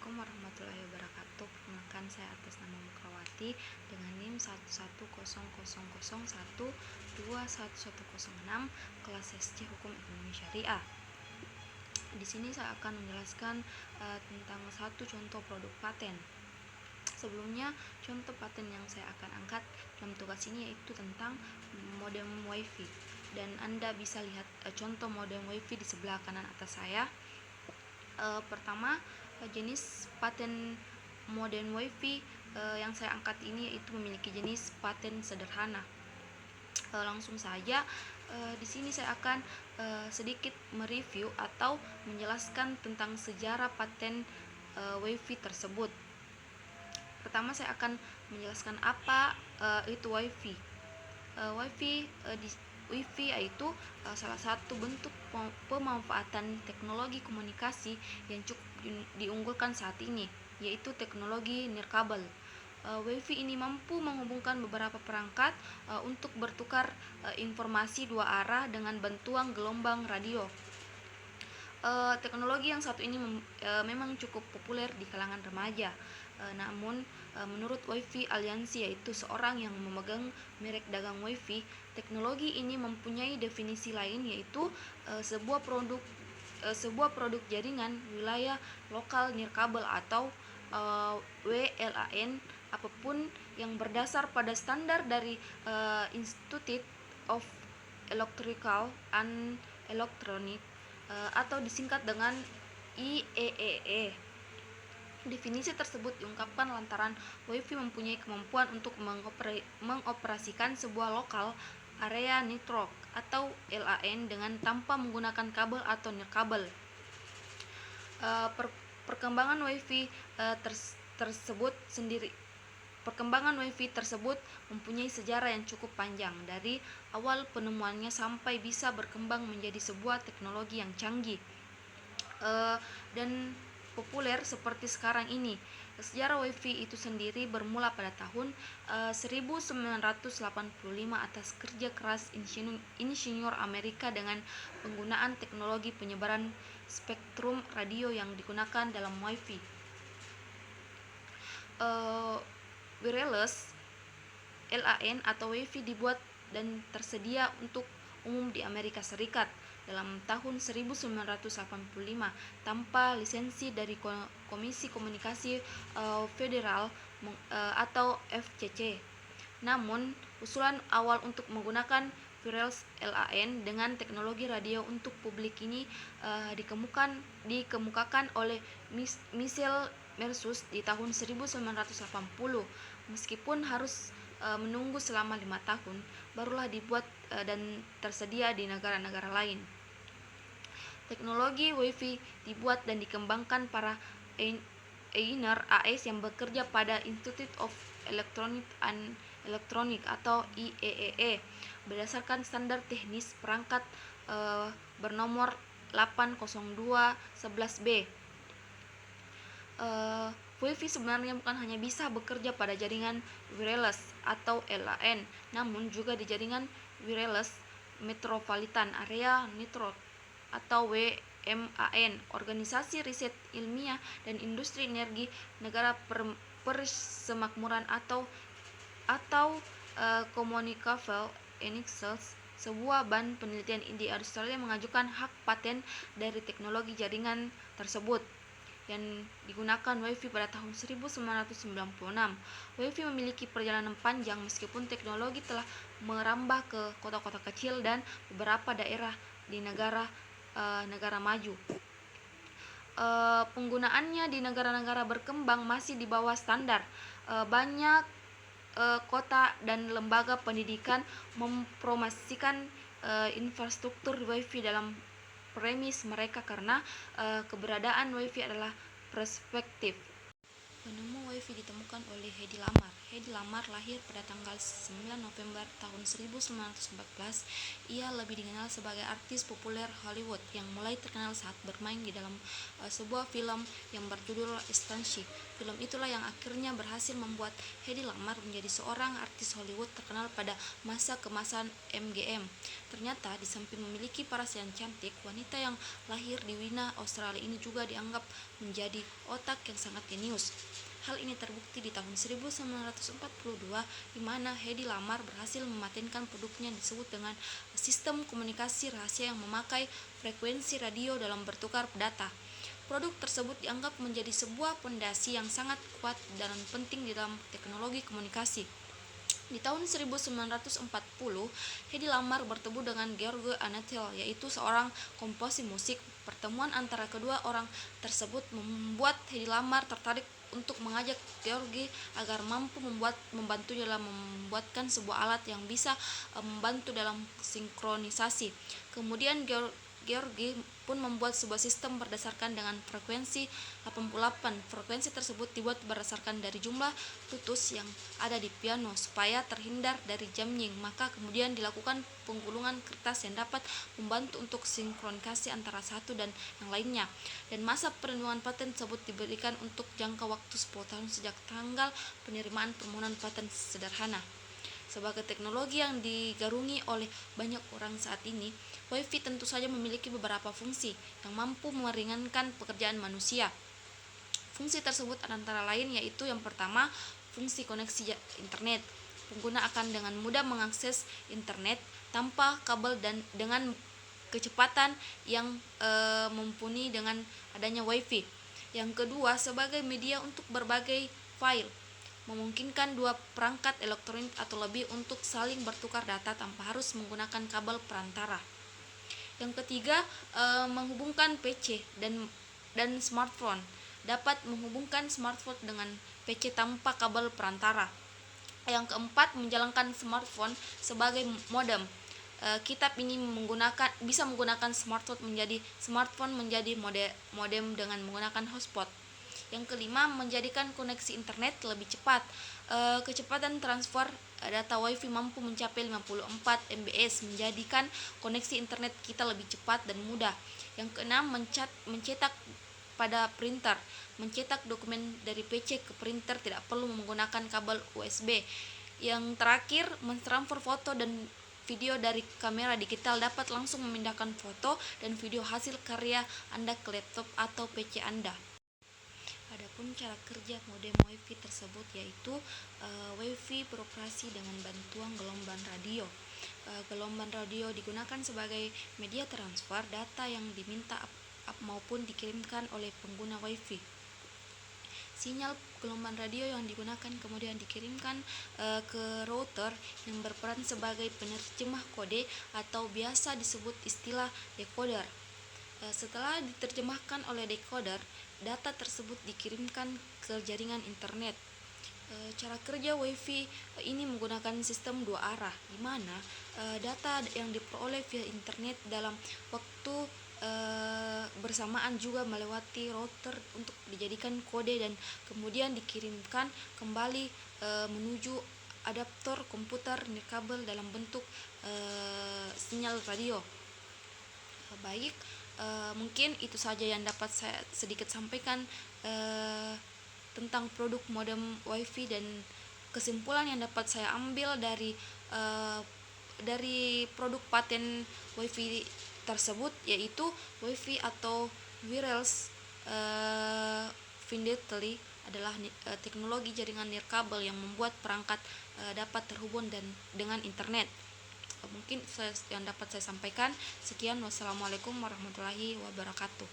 Assalamualaikum warahmatullahi wabarakatuh. Perkenalkan, saya atas nama Mukrawati dengan NIM 11001211106 kelas SC Hukum Ekonomi Syariah. Di sini saya akan menjelaskan tentang satu contoh produk paten. Sebelumnya, contoh paten yang saya akan angkat dalam tugas ini yaitu tentang modem WiFi. Dan Anda bisa lihat contoh modem WiFi di sebelah kanan atas saya. Pertama, jenis paten modem WiFi yang saya angkat ini yaitu memiliki jenis paten sederhana. Langsung saja, di sini saya akan sedikit mereview atau menjelaskan tentang sejarah paten WiFi tersebut. Pertama, saya akan menjelaskan apa itu WiFi. WiFi yaitu salah satu bentuk pemanfaatan teknologi komunikasi yang cukup diunggulkan saat ini, yaitu teknologi nirkabel. WiFi ini mampu menghubungkan beberapa perangkat untuk bertukar informasi dua arah dengan bantuan gelombang radio. Teknologi yang satu ini memang cukup populer di kalangan remaja. Namun menurut WiFi Aliansi, yaitu seorang yang memegang merek dagang WiFi, teknologi ini mempunyai definisi lain, yaitu sebuah produk jaringan wilayah lokal nirkabel atau WLAN apapun yang berdasar pada standar dari Institute of Electrical and Electronic atau disingkat dengan IEEE. Definisi tersebut diungkapkan lantaran WiFi mempunyai kemampuan untuk mengoperasikan sebuah lokal area network atau LAN dengan tanpa menggunakan kabel atau nirkabel. Perkembangan WiFi tersebut mempunyai sejarah yang cukup panjang, dari awal penemuannya sampai bisa berkembang menjadi sebuah teknologi yang canggih dan populer seperti sekarang ini. Sejarah WiFi itu sendiri bermula pada tahun 1985 atas kerja keras insinyur Amerika dengan penggunaan teknologi penyebaran spektrum radio yang digunakan dalam WiFi. Wireless LAN atau WiFi dibuat dan tersedia untuk umum di Amerika Serikat dalam tahun 1985 tanpa lisensi dari Komisi Komunikasi Federal atau FCC. Namun, usulan awal untuk menggunakan wireless LAN dengan teknologi radio untuk publik ini dikemukakan oleh Michel Mersus di tahun 1980. Meskipun harus menunggu selama 5 tahun, barulah dibuat dan tersedia di negara-negara lain. Teknologi WiFi dibuat dan dikembangkan para engineer AS yang bekerja pada Institute of Electronic atau IEEE berdasarkan standar teknis perangkat bernomor 802.11b. WiFi sebenarnya bukan hanya bisa bekerja pada jaringan wireless atau LAN, namun juga di jaringan wireless metropolitan area network atau WMAN. Organisasi Riset Ilmiah dan Industri Energi Negara Persemakmuran atau Commonwealth Initials, sebuah badan penelitian di Australia, mengajukan hak paten dari teknologi jaringan tersebut yang digunakan WiFi pada tahun 1996. WiFi memiliki perjalanan panjang meskipun teknologi telah merambah ke kota-kota kecil dan beberapa daerah di negara maju. Penggunaannya di negara-negara berkembang masih di bawah standar. Banyak kota dan lembaga pendidikan mempromosikan infrastruktur WiFi dalam premis mereka karena keberadaan WiFi adalah perspektif. Penemu WiFi ditemukan oleh Hedy Lamarr. Hedy Lamarr lahir pada tanggal 9 November tahun 1914. Ia lebih dikenal sebagai artis populer Hollywood yang mulai terkenal saat bermain di dalam sebuah film yang berjudul Estancy. Film itulah yang akhirnya berhasil membuat Hedy Lamarr menjadi seorang artis Hollywood terkenal pada masa keemasan MGM. Ternyata di samping memiliki paras yang cantik, wanita yang lahir di Wina, Australia ini juga dianggap menjadi otak yang sangat jenius. Hal ini terbukti di tahun 1942 di mana Hedy Lamarr berhasil mematenkan produknya yang disebut dengan sistem komunikasi rahasia yang memakai frekuensi radio dalam bertukar data. Produk tersebut dianggap menjadi sebuah fondasi yang sangat kuat dan penting di dalam teknologi komunikasi. Di tahun 1940, Hedy Lamarr bertemu dengan George Antheil, yaitu seorang komposer musik. Pertemuan antara kedua orang tersebut membuat Hedy Lamarr tertarik untuk mengajak George agar mampu membantu dalam membuatkan sebuah alat yang bisa membantu dalam sinkronisasi. Kemudian George pun membuat sebuah sistem berdasarkan dengan frekuensi 88. Frekuensi tersebut dibuat berdasarkan dari jumlah tutus yang ada di piano supaya terhindar dari jamming. Maka kemudian dilakukan penggulungan kertas yang dapat membantu untuk sinkronisasi antara satu dan yang lainnya. Dan masa perlindungan paten tersebut diberikan untuk jangka waktu 10 tahun sejak tanggal penerimaan permohonan paten sederhana. Sebagai teknologi yang digarungi oleh banyak orang saat ini, WiFi tentu saja memiliki beberapa fungsi yang mampu meringankan pekerjaan manusia. Fungsi tersebut antara lain yaitu yang pertama, fungsi koneksi internet. Pengguna akan dengan mudah mengakses internet tanpa kabel dan dengan kecepatan yang mumpuni dengan adanya WiFi. Yang kedua, sebagai media untuk berbagai file, memungkinkan dua perangkat elektronik atau lebih untuk saling bertukar data tanpa harus menggunakan kabel perantara. Yang ketiga, menghubungkan PC dan smartphone. Dapat menghubungkan smartphone dengan PC tanpa kabel perantara. Yang keempat, menjalankan smartphone sebagai modem. Kitab ini bisa menggunakan smartphone menjadi modem dengan menggunakan hotspot. Yang kelima, menjadikan koneksi internet lebih cepat. Kecepatan transfer data WiFi mampu mencapai 54 Mbps, menjadikan koneksi internet kita lebih cepat dan mudah. Yang keenam, mencetak pada printer. Mencetak dokumen dari PC ke printer tidak perlu menggunakan kabel USB. Yang terakhir, mentransfer foto dan video dari kamera digital, dapat langsung memindahkan foto dan video hasil karya Anda ke laptop atau PC Anda. Adapun cara kerja modem WiFi tersebut yaitu WiFi beroperasi dengan bantuan gelombang radio. Gelombang radio digunakan sebagai media transfer data yang diminta maupun dikirimkan oleh pengguna WiFi. Sinyal gelombang radio yang digunakan kemudian dikirimkan ke router yang berperan sebagai penerjemah kode atau biasa disebut istilah decoder. Setelah diterjemahkan oleh decoder, data tersebut dikirimkan ke jaringan internet. Cara kerja WiFi ini menggunakan sistem dua arah, di mana data yang diperoleh via internet dalam waktu bersamaan juga melewati router untuk dijadikan kode dan kemudian dikirimkan kembali menuju adaptor komputer nirkabel dalam bentuk sinyal radio. Baik, mungkin itu saja yang dapat saya sedikit sampaikan tentang produk modem WiFi dan kesimpulan yang dapat saya ambil dari produk paten WiFi tersebut, yaitu WiFi atau wireless fidelity adalah teknologi jaringan nirkabel yang membuat perangkat dapat terhubung dengan internet. Mungkin yang dapat saya sampaikan. Sekian, wassalamualaikum warahmatullahi wabarakatuh.